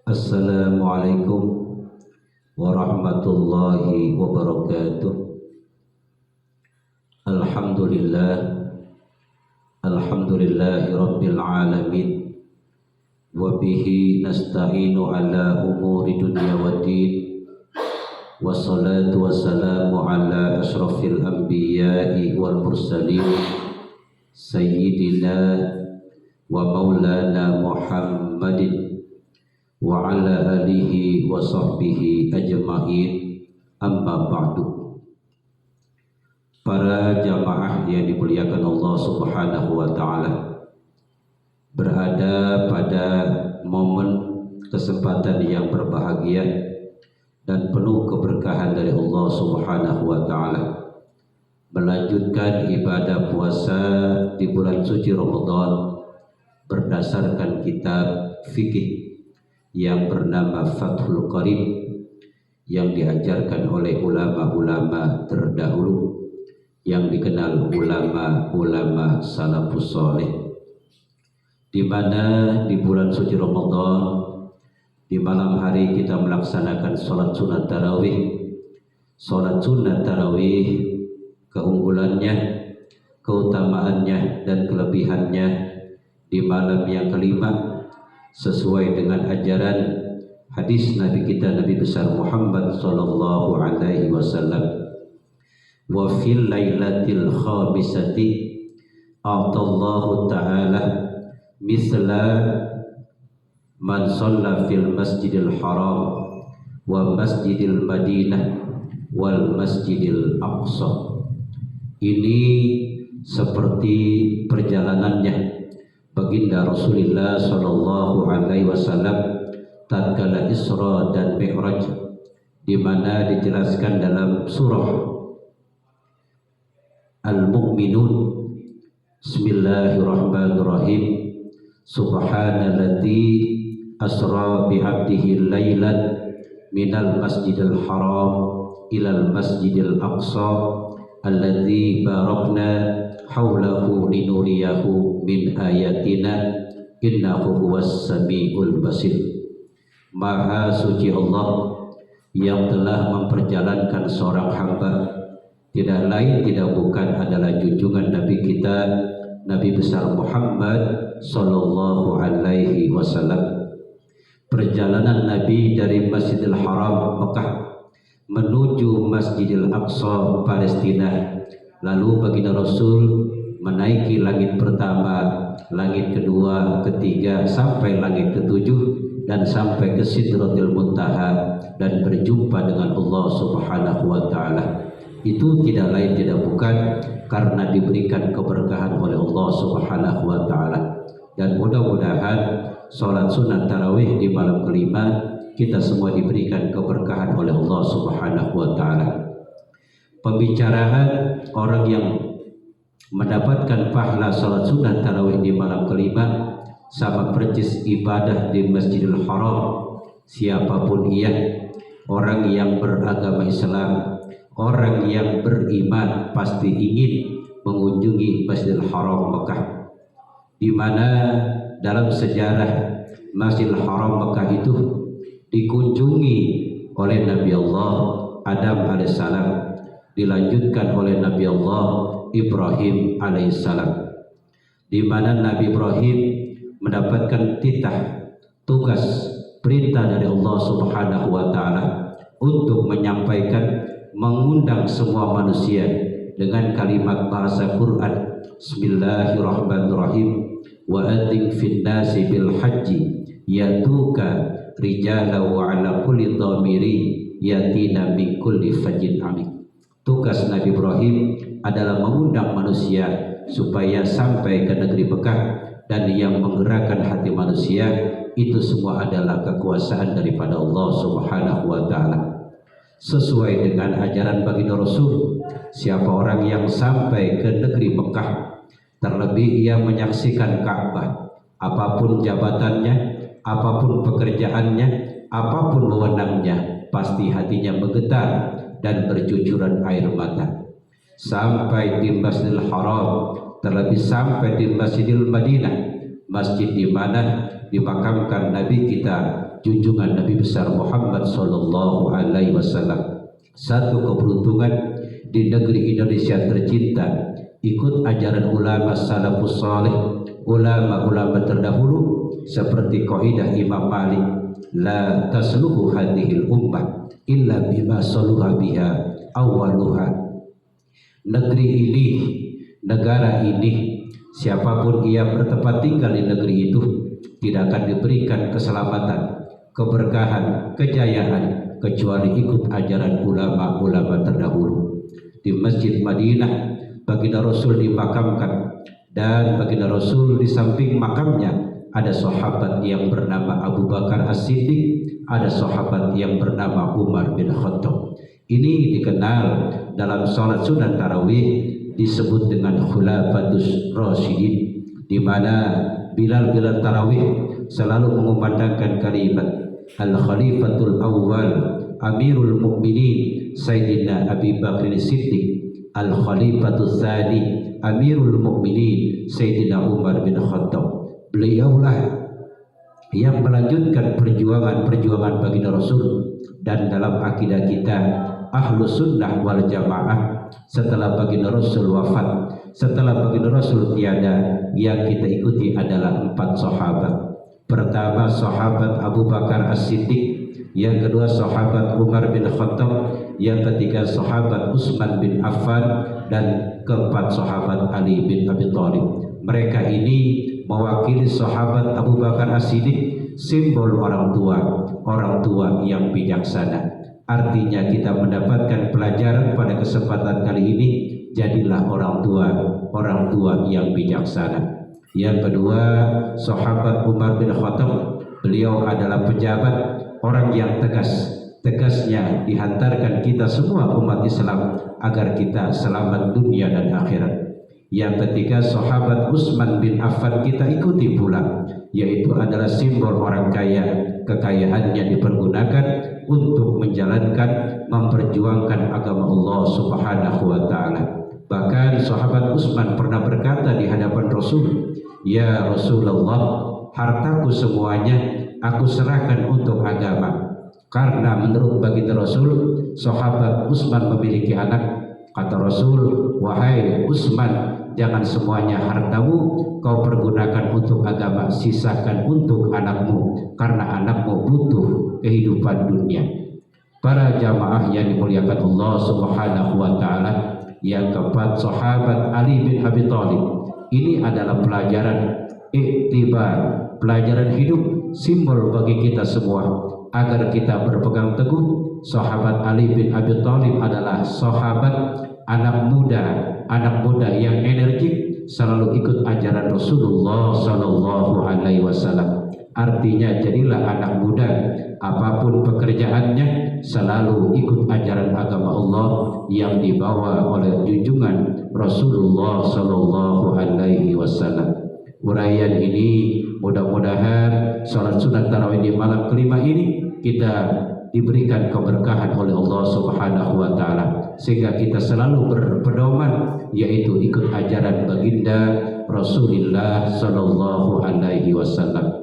Assalamualaikum warahmatullahi wabarakatuh. Alhamdulillahi rabbil alamin. Wa bihi nasta'inu ala umuri dunya waddin. Wassalatu wassalamu ala ashrafil anbiya'i wal mursalin Sayyidina wa maulana Muhammadin wa ala alihi wa sahbihi ajma'in, amma ba'du. Para jamaah yang dimuliakan Allah Subhanahu wa ta'ala, berada pada momen kesempatan yang berbahagia dan penuh keberkahan dari Allah Subhanahu wa ta'ala, melanjutkan ibadah puasa di bulan suci Ramadan berdasarkan kitab fikih yang bernama Fathul Qarib yang diajarkan oleh ulama-ulama terdahulu yang dikenal ulama-ulama salafus saleh, di mana di bulan suci Ramadan di malam hari kita melaksanakan sholat sunat tarawih. Sholat sunat tarawih, keunggulannya, keutamaannya dan kelebihannya di malam yang kelima sesuai dengan ajaran hadis Nabi kita Nabi besar Muhammad sallallahu alaihi wasallam. Wa fil lailatil khamisati a'tallahu ta'ala misla man shalla fil masjidil haram wa masjidil madinah wal masjidil aqsa. Ini seperti perjalanannya baginda Rasulullah sallallahu alaihi wasallam tatkala Isra dan Mi'raj, di mana dijelaskan dalam surah Al-Mu'minun, Bismillahirrahmanirrahim, Subhanalladzi asra bi'abdihi laylan minal masjidil haram ilal masjidil aqsa alladzi barakna haulahu linuriyahu min ayatina innahu huwas samiul basir. Maha suci Allah yang telah memperjalankan seorang hamba, tidak lain tidak bukan adalah junjungan Nabi kita Nabi besar Muhammad sallallahu alaihi wasallam. Perjalanan Nabi dari Masjidil Haram Mekah menuju Masjidil Aqsa Palestina. Lalu baginda Rasul menaiki langit pertama, langit kedua, ketiga, sampai langit ketujuh, dan sampai ke Sidratil Muntaha dan berjumpa dengan Allah Subhanahu wa ta'ala. Itu tidak lain tidak bukan karena diberikan keberkahan oleh Allah Subhanahu wa ta'ala. Dan mudah-mudahan sholat sunat tarawih di malam kelima kita semua diberikan keberkahan oleh Allah Subhanahu wa ta'ala. Pembicaraan orang yang mendapatkan pahala salat sunat tarawih di malam kelima sama persis ibadah di Masjidil Haram. Siapapun ia, orang yang beragama Islam, orang yang beriman pasti ingin mengunjungi Masjidil Haram Mekah, di mana dalam sejarah Masjidil Haram Mekah itu dikunjungi oleh Nabi Allah Adam alaihissalam, dilanjutkan oleh Nabi Allah Ibrahim alaihissalam, di mana Nabi Ibrahim mendapatkan titah, tugas, perintah dari Allah Subhanahu wa ta'ala untuk menyampaikan, mengundang semua manusia dengan kalimat bahasa Quran. Bismillahirrahmanirrahim. Wa adzin fin nasi bil haji yatuka rijala wa ala kulli dhamiri yatina min kulli fajin amik. Tugas Nabi Ibrahim adalah mengundang manusia supaya sampai ke negeri Mekah, dan yang menggerakkan hati manusia itu semua adalah kekuasaan daripada Allah Subhanahu wa ta'ala. Sesuai dengan ajaran baginda Rasul, siapa orang yang sampai ke negeri Mekah, terlebih ia menyaksikan Ka'bah, apapun jabatannya, apapun pekerjaannya, apapun wewenangnya, pasti hatinya menggetar dan bercucuran air mata. Sampai di Masjidil Haram, terlebih sampai di Masjidil Madinah, masjid di mana dimakamkan Nabi kita junjungan Nabi besar Muhammad sallallahu alaihi wasallam. Satu keberuntungan di negeri Indonesia tercinta ikut ajaran ulama salafus saleh, ulama-ulama terdahulu seperti kaidah Imam Malik, la tasluhu hadhil ummah illa bima saluha biha awwaluha. Negeri ini, negara ini, siapapun ia bertempat tinggal di negeri itu tidak akan diberikan keselamatan, keberkahan, kejayaan kecuali ikut ajaran ulama-ulama terdahulu. Di Masjid Madinah baginda Rasul dimakamkan, dan baginda Rasul di samping makamnya ada sahabat yang bernama Abu Bakar As-Siddiq, ada sahabat yang bernama Umar bin Khattab. Ini dikenal dalam salat sunat tarawih disebut dengan Khulafatus Rasyidin, di mana Bilal tarawih selalu mengumandangkan kalimat Al-Khalifatul Awwal Amirul Mukminin Sayyidina Abi Bakr As-Siddiq, Al-Khalifatul Tsani Amirul Mukminin Sayyidina Umar bin Khattab. Beliaulah yang melanjutkan perjuangan baginda Rasul, dan dalam akidah kita Ahlus Sunnah wal Jamaah, setelah baginda Rasul wafat, setelah baginda Rasul tiada, yang kita ikuti adalah 4 sahabat. Pertama sahabat Abu Bakar As-Siddiq, yang kedua sahabat Umar bin Khattab, yang ketiga sahabat Utsman bin Affan, dan keempat sahabat Ali bin Abi Thalib. Mereka ini mewakili sahabat Abu Bakar As-Siddiq, simbol orang tua yang bijaksana. Artinya kita mendapatkan pelajaran pada kesempatan kali ini, jadilah orang tua yang bijaksana. Yang kedua sahabat Umar bin Khattab, beliau adalah pejabat, orang yang tegasnya dihantarkan kita semua umat Islam agar kita selamat dunia dan akhirat. Yang ketiga sahabat Utsman bin Affan kita ikuti pula, yaitu adalah simbol orang kaya, kekayaannya dipergunakan untuk menjalankan, memperjuangkan agama Allah Subhanahu wa taala. Bahkan sahabat Utsman pernah berkata di hadapan Rasul, "Ya Rasulullah, hartaku semuanya aku serahkan untuk agama." Karena menurut baginda Rasul, sahabat Utsman memiliki anak. Kata Rasul, "Wahai Utsman, jangan semuanya hartamu kau pergunakan untuk agama, sisakan untuk anakmu, karena anakmu butuh kehidupan dunia." Para jamaah yang dimuliakan Allah Subhanahu wa taala, yang keempat sahabat Ali bin Abi Thalib. Ini adalah pelajaran iktibar, pelajaran hidup, simbol bagi kita semua agar kita berpegang teguh. Sahabat Ali bin Abi Thalib adalah sahabat anak muda yang energik, selalu ikut ajaran Rasulullah sallallahu alaihi wasallam. Artinya jadilah anak muda, apapun pekerjaannya selalu ikut ajaran agama Allah yang dibawa oleh junjungan Rasulullah sallallahu alaihi wasallam. Uraian ini mudah-mudahan salat sunat tarawih di malam kelima ini kita diberikan keberkahan oleh Allah Subhanahu wa taala, sehingga kita selalu berpedoman yaitu ikut ajaran baginda Rasulullah sallallahu alaihi wasallam.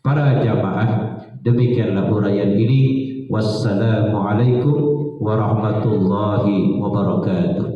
Para jamaah, demikianlah uraian ini. Wassalamualaikum warahmatullahi wabarakatuh.